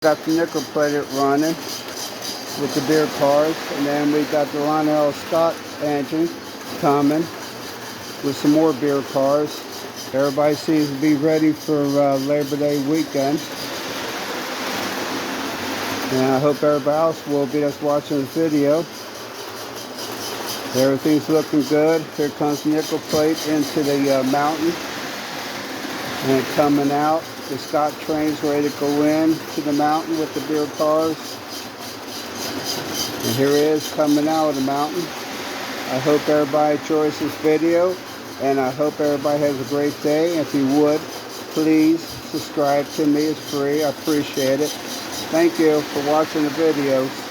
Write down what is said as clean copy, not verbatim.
Got the nickel plated running with the beer cars, and then we got the Lionel Scott engine coming with some more beer cars. Everybody seems to be ready for Labor Day weekend, and I hope everybody else will be that's watching this video. Everything's looking good. Here comes nickel plate into the mountain and coming out. The Scott train's ready to go in to the mountain with the beer cars. And here it is coming out of the mountain. I hope everybody enjoys this video, and I hope everybody has a great day. If you would, please subscribe to me. It's free. I appreciate it. Thank you for watching the videos.